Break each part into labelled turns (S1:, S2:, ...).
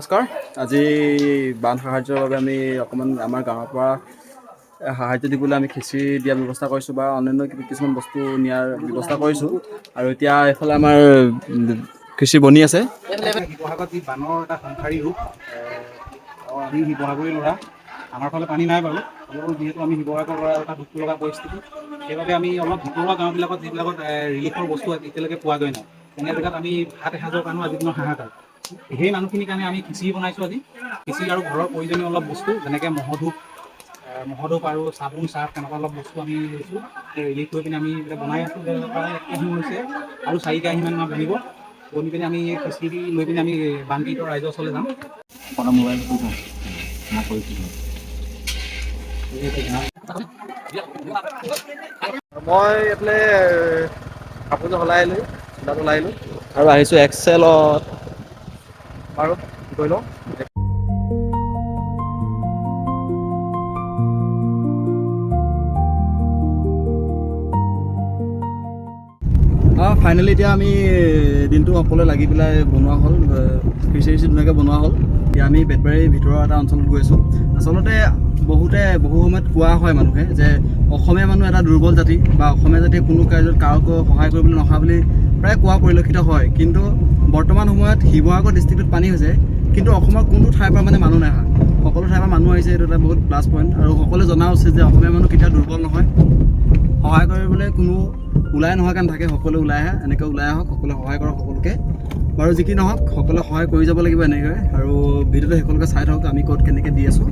S1: নমস্কাৰ। আজি বান সাহায্যৰ বাবে আমি অকণমান আমাৰ গাঁৱৰ পৰা সাহায্য দিবলৈ আমি খিচিৰি দিয়াৰ ব্যৱস্থা কৰিছোঁ বা অন্যান্য কিছুমান বস্তু নিয়াৰ ব্যৱস্থা কৰিছোঁ। আৰু এতিয়া এইফালে আমাৰ খিচিৰি বনি আছে।
S2: শিৱসাগৰত যি বানৰ এটা সংসাৰী ৰূপ, আমি শিৱসাগৰৰে ল'ৰা, আমাৰ ফালে পানী নাই বাৰু। যিহেতু আমি শিৱসাগৰ ল'ৰা এটা দুখ লগা পৰিস্থিতি, সেইবাবে আমি অলপ ভিতৰুৱা গাঁওবিলাকত যিবিলাকত ৰিলিফৰ বস্তু এতিয়ালৈকে পোৱাগৈ নাই, তেনে জেগাত আমি ভাত এসাঁজৰ কাৰণেও আজি দিনৰ হাহাকাৰ। সেই মানুহখিনিৰ কাৰণে আমি খিচিৰি বনাইছোঁ আজি। খিচিৰি আৰু ঘৰৰ প্ৰয়োজনীয় অলপ বস্তু যেনেকৈ মহধূপ আৰু চাবোন চাৰ্ফ তেনেকুৱা অলপ বস্তু আমি লৈছোঁ। ৰিলিফ কৰি পিনে আমি বনাই আছোঁ। প্ৰায় 1 কেজি হৈছে আৰু 4 কেজিমান বনিব। বনি পিনে আমি খিচিৰি লৈ পিনে আমি বানপীড়িত ৰাইজৰ ওচৰলৈ যাম। আপোনাৰ মোবাইলটো
S1: মই এইফালে কাপোৰযোৰ সলাই আহিলোঁ, চোলাটো ওলাই আহিলোঁ আৰু আহিছোঁ এক্সেলত। বাৰু গৈ লওঁ। ফাইনেলি এতিয়া আমি দিনটো সকলোৱে লাগি পেলাই বনোৱা হ'ল, খিচিৰি ধুনীয়াকৈ বনোৱা হ'ল। এতিয়া আমি বেতবাৰীৰ ভিতৰৰ এটা অঞ্চলত গৈ আছোঁ। আচলতে বহু সময়ত কোৱা হয় মানুহে যে অসমীয়া মানুহ এটা দুৰ্বল জাতি বা অসমীয়া জাতিয়ে কোনো কাৰ্যত কাকো সহায় কৰিবলৈ নহা বুলি প্ৰায় কোৱা পৰিলক্ষিত হয়। কিন্তু বৰ্তমান সময়ত শিৱসাগৰ ডিষ্ট্ৰিক্টত পানী হৈছে, কিন্তু অসমৰ কোনটো ঠাইৰ পৰা মানে মানুহ নাহা, সকলো ঠাইৰ পৰা মানুহ আহিছে। এইটো এটা বহুত প্লাছ পইণ্ট। আৰু সকলোৱে জনা উচিত যে অসমীয়া মানুহ কেতিয়াও দুৰ্বল নহয়, সহায় কৰিবলৈ কোনো ওলাই নহয় কাৰণ থাকে, সকলোৱে ওলাই আহে। এনেকৈ ওলাই আহক, সকলোৱে সহায় কৰক সকলোকে। বাৰু যি কি নহওক, সকলোৱে সহায় কৰি যাব লাগিব এনেকৈ। আৰু ভিডিঅ'টো সকলোকে চাই থাকক আমি ক'ত কেনেকৈ দি আছোঁ।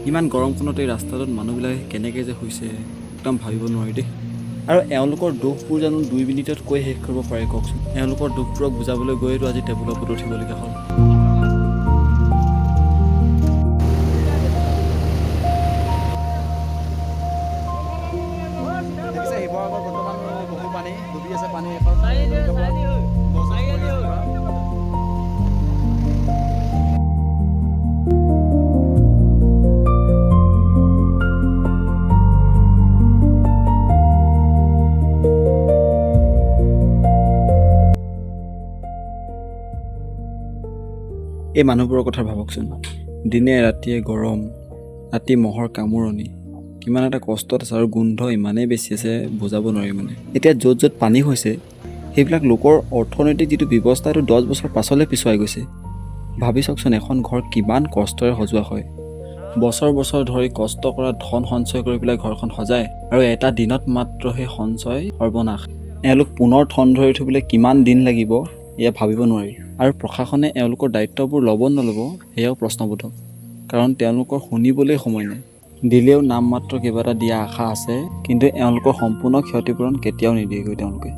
S1: ইমান গৰমখনত এই ৰাস্তাটোত মানুহবিলাকে কেনেকৈ যে শুইছে একদম ভাবিব নোৱাৰি দেই। আৰু এওঁলোকৰ দুখবোৰ জানো 2 মিনিটত কৈ শেষ কৰিব পাৰে কওকচোন। এওঁলোকৰ দুখবোৰক বুজাবলৈ গৈতো আজি টেবুলৰ ওপৰত উঠিবলগীয়া হ'ল। দেখিছে শিৱসাগৰ বৰ্তমান বহু পানী ডুবি আছে। পানী এখন এই মানুহবোৰৰ কথা ভাবকচোন। দিনে ৰাতিয়ে গৰম, ৰাতি মহৰ কামোৰণি, কিমান এটা কষ্টত আছে আৰু গোন্ধ ইমানেই বেছি আছে বুজাব নোৱাৰি মানে। এতিয়া য'ত য'ত পানী হৈছে সেইবিলাক লোকৰ অৰ্থনৈতিক যিটো ব্যৱস্থা এইটো 10 বছৰ পাছলৈ পিছুৱাই গৈছে। ভাবি চাওকচোন, এখন ঘৰ কিমান কষ্টৰে সজোৱা হয়। বছৰ বছৰ ধৰি কষ্ট কৰা ধন সঞ্চয় কৰি পেলাই ঘৰখন সজায় আৰু এটা দিনত মাত্ৰ সেই সঞ্চয় সৰ্বনাশ। এওঁলোক পুনৰ ঠন ধৰি উঠিবলৈ কিমান দিন লাগিব এয়া ভাবিব নোৱাৰি। আৰু প্ৰশাসনে এওঁলোকৰ দায়িত্ববোৰ ল'ব নল'ব সেয়াও প্ৰশ্নবোধক, কাৰণ তেওঁলোকৰ শুনিবলৈ সময় নাই। দিলেও নাম মাত্ৰ কিবা এটা দিয়া আশা আছে, কিন্তু এওঁলোকৰ সম্পূৰ্ণ ক্ষতিপূৰণ কেতিয়াও নিদিয়েগৈ তেওঁলোকে।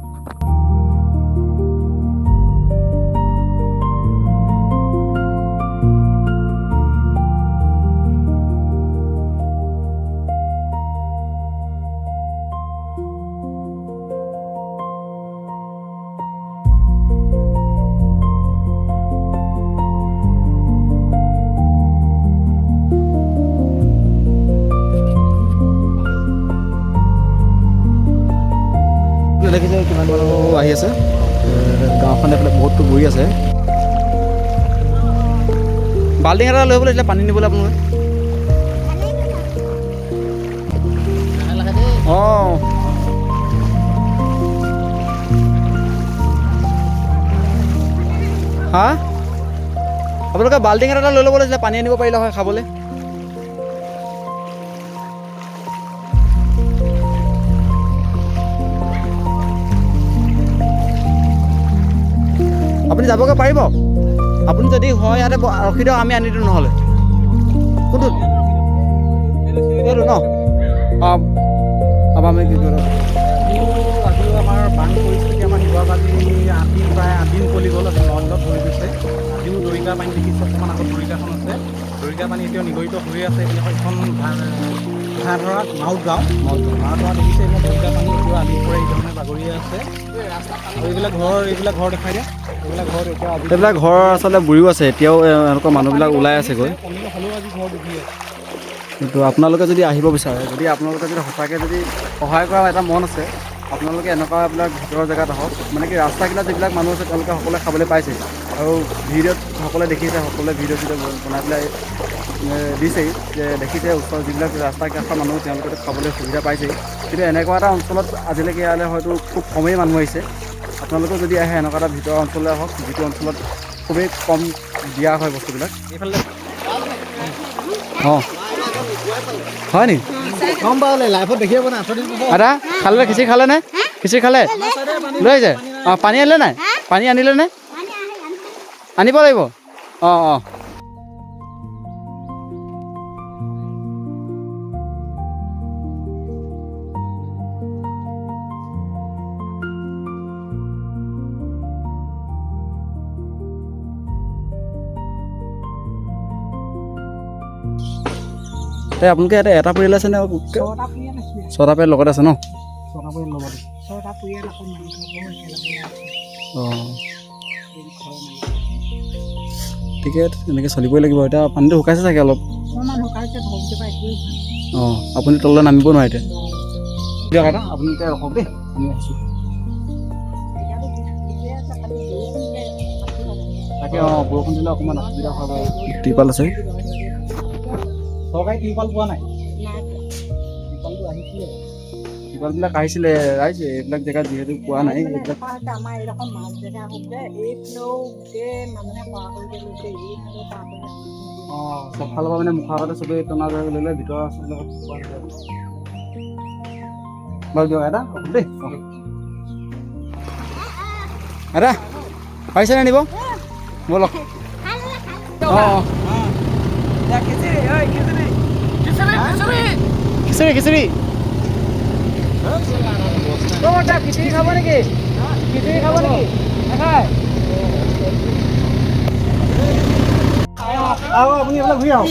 S1: দেখিছে কিমান মানুহ আহি আছে। গাঁওখন এইফালে বহুতটো ঘূৰি আছে। বাল্টিং এটা লৈ পেলাই পানী নিবলৈ আপোনালোকে। অঁ হা, আপোনালোকে বাল্টিং এটা লৈ ল'ব লাগিছিলে, পানী আনিব পাৰিলে হয় খাবলৈ। আপুনি যাবগৈ পাৰিব? আপুনি যদি হয় ইয়াতে ৰখি দিয়ক, আমি আনি দিওঁ নহ'লে। কোনটো এইটো ন অঁ আমি কি কৰোঁ
S2: আজিও আমাৰ বান পৰিস্থিতি আমাৰ শিৱৰাবাদী প্ৰায় 8 দিন পলি গ'ল, আজি 9 দিনত ভৰি গৈছে। আজিও দৰিকা পানী দেখিছে, অকণমান আগত দৰিকাখন আছে, দৰিকা পানী এতিয়াও নিগৰিত হৈ আছে। এইখন ঘাঁহধৰা মাউত গাঁও দেখিছে, এইখন দৰিকা পানী এতিয়াও আলিৰ পৰা এই ধৰণে বাগৰিয়ে আছে। আৰু এইবিলাক ঘৰ দেখাই দিয়া, এইবিলাক ঘৰ এতিয়া আজি
S1: এইবিলাক ঘৰ আচলতে বুৰিও আছে, এতিয়াও এনেকুৱা মানুহবিলাক ওলাই আছেগৈ।
S2: হ'লেও আজি ঘৰ ডুবি আছে।
S1: কিন্তু আপোনালোকে যদি আহিব বিচাৰে, যদি আপোনালোকে যদি সঁচাকৈ যদি সহায় কৰা এটা মন আছে, আপোনালোকে এনেকুৱাবিলাক ভিতৰৰ জেগাত আহক। মানে কি ৰাস্তা কিনাৰত যিবিলাক মানুহ আছে তেওঁলোকে সকলোৱে খাবলৈ পাইছে, আৰু ভিডিঅ'ত সকলোৱে দেখিছে, সকলোৱে ভিডিঅ' বনাই পেলাই দিছেই যে দেখিছে ওচৰৰ যিবিলাক ৰাস্তা কাষৰ মানুহ তেওঁলোকে খাবলৈ সুবিধা পাইছেই। কিন্তু এনেকুৱা এটা অঞ্চলত আজিলৈকে ইয়ালৈ হয়তো খুব কমেই মানুহ আহিছে। আপোনালোকেও যদি আহে এনেকুৱা এটা ভিতৰৰ অঞ্চললৈ আহক, যিটো অঞ্চলত খুবেই কম দিয়া হয় বস্তুবিলাক।
S2: এইফালে
S1: অঁ হয় নি
S2: গম পালে লাইফত দেখিব না
S1: দাদা খালে খিচিৰি খালেনে? খিচিৰি খালে লৈ যায়। অঁ পানী আনিলে নাই? পানী আনিলে নে? আনিব লাগিব। অঁ অঁ আপোনালোকে ইয়াতে এটা পৰিয়াল আছে নে? ছটা পৰিয়াল লগত আছে ন? অঁ ঠিকে, তেনেকৈ চলিবই লাগিব। এতিয়া পানীটো শুকাইছে চাগে অলপ। অঁ আপুনি তললৈ নামিব নোৱাৰে এতিয়া। দিয়ক এটা আপুনি এতিয়া ৰখক দেই, আমি আহিছোঁ। তাকে অঁ বৰষুণ দিলে অকণমান অসুবিধা হয় বাৰু। ত্ৰিপাল আছে,
S2: চৰকাৰী টিউপাল পোৱা নাই?
S1: টিপালবিলাক আহিছিলে ৰাইজে, এইবিলাক জেগাত যিহেতু পোৱা নাই এইবিলাক। অঁ চবফালৰ পৰা মানে মুখৰ আগতে চবেই টনা ধৰি ল'লে, ভিতৰৰ ৰাস্তাবিলাকত পোৱা নাযায় বাৰু। দিয়ক এটা দেই। দাদা পাৰিছেনে নিব? ব'লক। অঁ খিচিৰি খিচিৰি খিচিৰি খাব নেকি? খিচিৰি খাব নেকি? নাখায়? আপুনি এইবিলাক ঘূৰি আহক।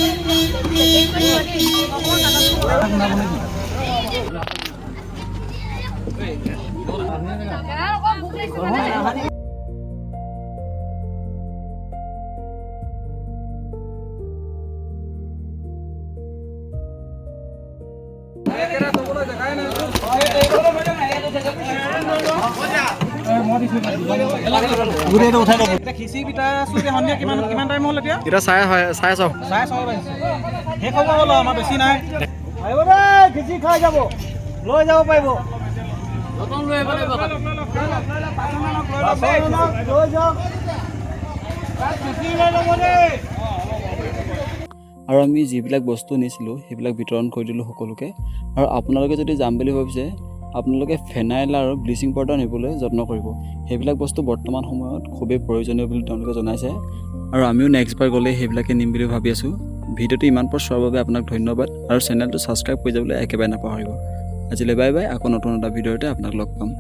S2: খিচিৰি পিঠা সন্ধিয়া কিমান টাইম হ'ল এতিয়া?
S1: এতিয়া চাৰে ছয়
S2: বাজিছে। শেষ হ'ব হ'ল, আমাৰ বেছি নাই।
S1: আহিব দেই, খিচিৰি খাই যাব, লৈ যাব পাৰিব। আৰু আমি যিবিলাক বস্তু নিছিলোঁ সেইবিলাক বিতৰণ কৰি দিলোঁ সকলোকে। আৰু আপোনালোকে যদি যাম বুলি ভাবিছে, আপোনালোকে ফেনাইল আৰু ব্লিচিং পাউডাৰ নিবলৈ যত্ন কৰিব। সেইবিলাক বস্তু বৰ্তমান সময়ত খুবেই প্ৰয়োজনীয় বুলি তেওঁলোকে জনাইছে, আৰু আমিও নেক্সট বাৰ গ'লে সেইবিলাকে নিম বুলি ভাবি আছোঁ। ভিডিঅ'টো ইমান পৰ চোৱাৰ বাবে আপোনাক ধন্যবাদ, আৰু চেনেলটো ছাবস্ক্ৰাইব কৰি যাবলৈ একেবাৰে নাপাহৰিব। আজিলৈ বাই বাই, আকৌ নতুন এটা ভিডিঅ'তে আপোনাক লগ পাম।